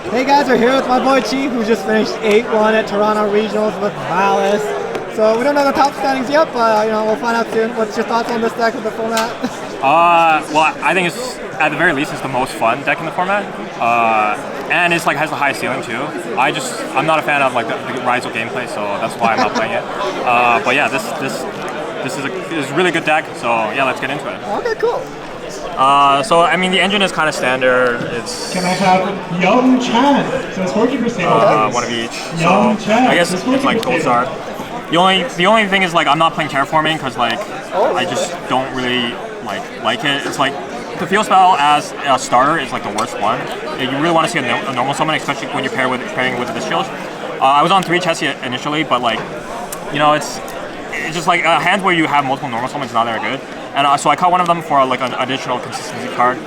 Hey guys, we're here with my boy Chief, who just finished 8-1 at Toronto Regionals with Maliss. So we don't know the top standings yet, but we'll find out soon. What's your thoughts on this deck with the format? Well, I think it's at the very least it's the most fun deck in the format, and it's like has the highest ceiling too. I'm not a fan of like the Rizal gameplay, so that's why I'm not playing it. But yeah, this is a really good deck. So yeah, let's get into it. Okay, cool. So I mean the engine is kind of standard. It's Can I have Young Chan? So it's 40%. one of each. Young So Chan. I guess it's like Gold Star. The only thing is like I'm not playing terraforming because like I just don't really like it. It's like the field spell as a starter is like the worst one. You really want to see a normal summon, especially when you're pairing with the shield. I was on 3 Chessie initially, but like it's just like a hand where you have multiple normal summons is not very good. And so I caught one of them for like an additional consistency card.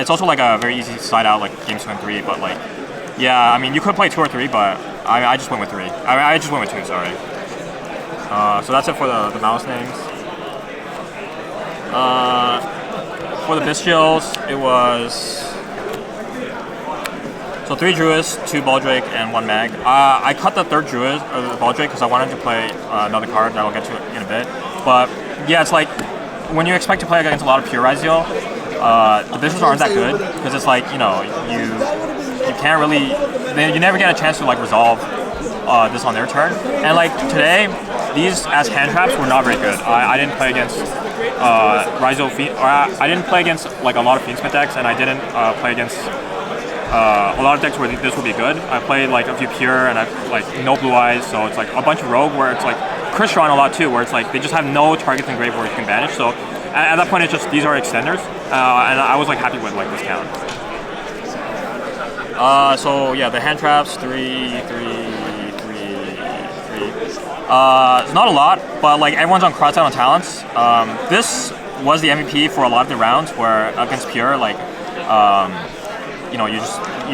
It's also like a very easy side out like games 2 and 3, but like yeah, I mean you could play 2 or 3, but I just went with 3. I just went with 2. Sorry. So that's it for the Maliss names. For the Bestials, it was so 3 Druids, 2 Baldrake, and 1 Mag. I cut the 3rd Druid, or the Baldrake, because I wanted to play another card that I'll get to in a bit. But yeah, it's like when you expect to play against a lot of pure Rizal, the Bestials aren't that good because it's like you can't really, you never get a chance to like resolve this on their turn. And like today, these as hand traps were not very good. I didn't play against Rizal Fiend, or I didn't play against like a lot of Fiendsmith decks, and I didn't play against a lot of decks where this would be good. I played like a few pure and I like no blue eyes, so it's like a bunch of rogue where it's like Crystron a lot too, where it's like they just have no targets in grave where you can banish. So at that point, it's just these are extenders, and I was like happy with like this count. So yeah, the hand traps 3. It's not a lot, but like everyone's on crossout on talents. This was the MVP for a lot of the rounds where against pure like you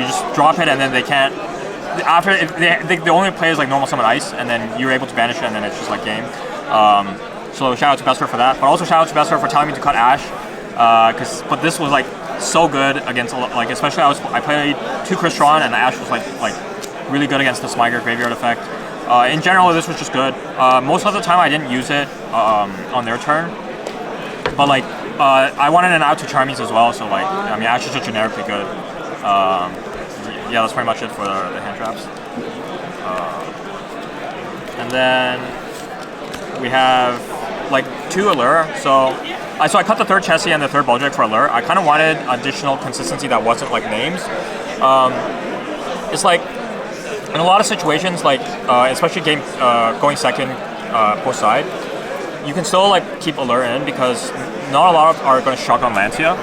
just drop it and then they can't. After they only play as like normal summon ice, and then you're able to banish it, and then it's just like game. So shout out to Bester for that, but also shout out to Bester for telling me to cut Ash, but this was like so good against like especially I played 2 Crystron and Ash was like really good against the Smiger graveyard effect. In general, this was just good. Most of the time, I didn't use it on their turn, but like I wanted an out to Charmies as well. So like I mean, Ash is just generically good. Yeah, that's pretty much it for the hand traps. And then we have like 2 Allure. So I cut the 3rd Chessie and the 3rd Baldrake for Allure. I kind of wanted additional consistency that wasn't like names. It's like in a lot of situations, like especially going second post side, you can still like keep Allure in because not a lot are going to shotgun Lancia.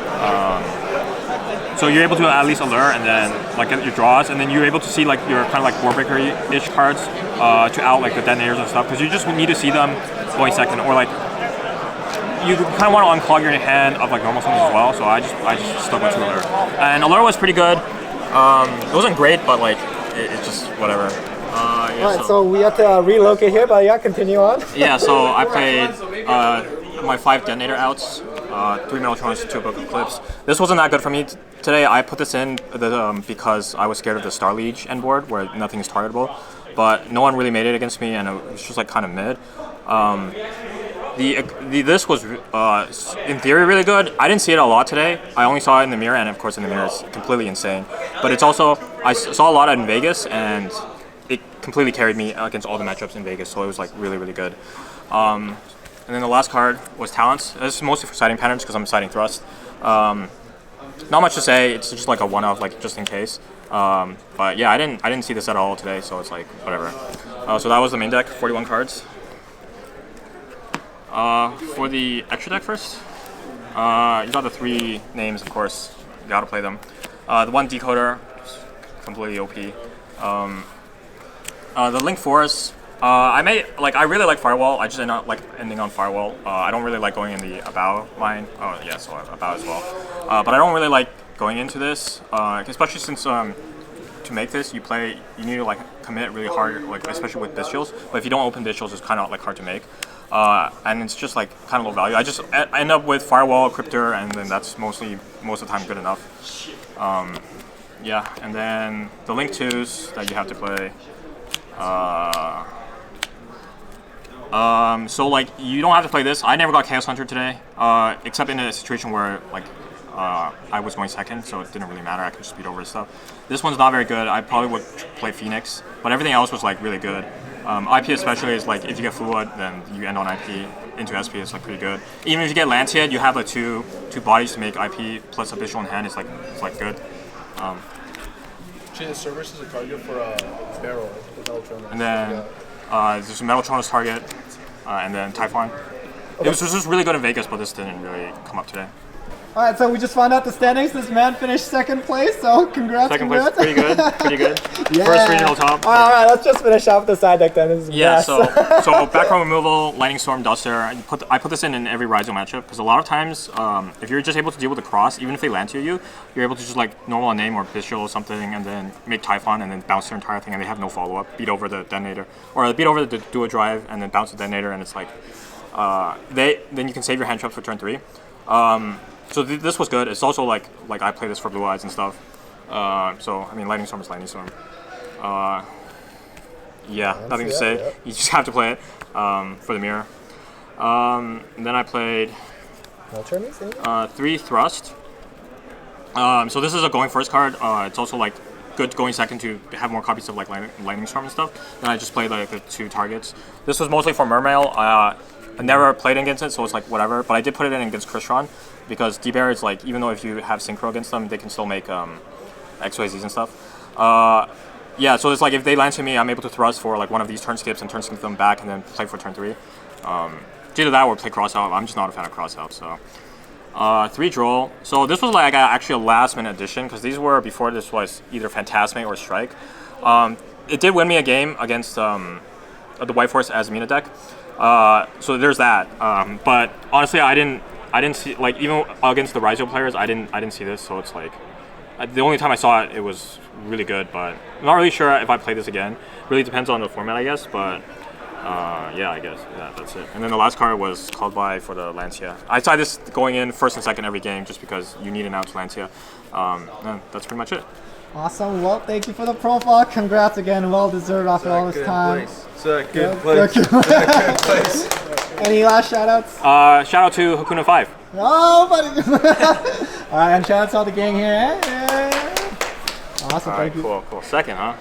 So you're able to at least Allure and then like get your draws, and then you're able to see like your kind of like Warbreaker-ish cards to out like the detonators and stuff, because you just need to see them going second, or like you kind of want to unclog your hand of like normal summons as well. So I just stuck with 2 Allure, and Allure was pretty good. It wasn't great, but like it's just whatever. Yeah, Alright, so we have to relocate here, but yeah, continue on. Yeah, so I played my 5 detonator outs, 3 Metaltrons, 2 Book Eclipse. This wasn't that good for me today. I put this in because I was scared of the Star Liege end board where nothing is targetable, but no one really made it against me, and it was just like kind of mid. This was in theory really good. I didn't see it a lot today. I only saw it in the mirror, and of course in the mirror it's completely insane. But it's also, I saw a lot in Vegas, and it completely carried me against all the matchups in Vegas, so it was like really, really good. And then the last card was Talents. This is mostly for siding patterns because I'm siding Thrust. Not much to say. It's just like a one-off, like just in case. But yeah, I didn't see this at all today, so it's like whatever. So that was the main deck, 41 cards. For the extra deck first, you got the 3 names, of course. You gotta play them. The 1 Decoder, completely OP. The Link Forest. I really like Firewall. I just ended up like ending on Firewall. I don't really like going in the Abao line. Oh yeah, so Abao as well. But I don't really like going into this, especially since to make this you need to like commit really hard, like especially with Bestials. But if you don't open Bestials, it's kind of like hard to make. And it's just like kind of low value. I end up with Firewall, Cryptor, and then that's most of the time good enough. Yeah, and then the Link 2s that you have to play. So like you don't have to play this. I never got Chaos Hunter today, except in a situation where like I was going second, so it didn't really matter. I could just beat over his stuff. This one's not very good. I probably would play Phoenix, but everything else was like really good. IP especially is like if you get Fluid, then you end on IP into SP. It's like pretty good. Even if you get Lancia, you have like two bodies to make IP plus Abyssal in hand. It's like good. Actually, the Cerberus is a target for a barrel with Metatronus. And then there's a Metatronus target, and then Typhon. It was just really good in Vegas, but this didn't really come up today. All right, so we just found out the standings. This man finished second place, so congrats. Second place, pretty good, pretty good. Yeah. First regional top. All right, let's just finish off the side deck then. This is Yeah, best. so background removal, Lightning Storm, Duster. I put this in every Raizo matchup because a lot of times, if you're just able to deal with the cross, even if they land to you, you're able to just like normal a name or Bishul or something, and then make Typhon and then bounce their entire thing, and they have no follow up. Beat over the detonator, or beat over the duo drive and then bounce the detonator, and it's like then you can save your hand traps for turn 3. So this was good. It's also like I play this for Blue Eyes and stuff. So I mean, Lightning Storm is Lightning Storm. Yeah, nothing to say. Yep. You just have to play it for the mirror. And then I played No turnies, 3 Thrust. So this is a going first card. It's also like good going second to have more copies of like Lightning Storm and stuff. Then I just played like the 2 targets. This was mostly for Mermail. I never played against it, so it's like whatever. But I did put it in against Crystron because D-Bear is like, even though if you have Synchro against them, they can still make XYZs and stuff. Yeah, so it's like if they land to me, I'm able to thrust for like one of these turn skips and turn skip them back and then play for turn 3. Either that or play cross out. I'm just not a fan of cross out, so. 3 Droll. So this was like actually a last minute addition because these were before this was either Phantasme or Strike. It did win me a game against the White Force as Mina deck. So there's that. But honestly, I didn't see, like, even against the Raizo players, I didn't see this. So it's like the only time I saw it, it was really good. But I'm not really sure if I play this again. Really depends on the format, I guess. But yeah, I guess that's it. And then the last card was called by for the Lancia. I tried this going in first and second every game just because you need an out to Lancia. And that's pretty much it. Awesome. Well, thank you for the profile. Congrats again. Well deserved after all this time. Second place. Second place. Any last shout outs? Shout out to Hakuna 5. Oh, buddy. All right, and shout out to all the gang here. Yeah. Awesome. All right, Thank you. cool. Second, huh?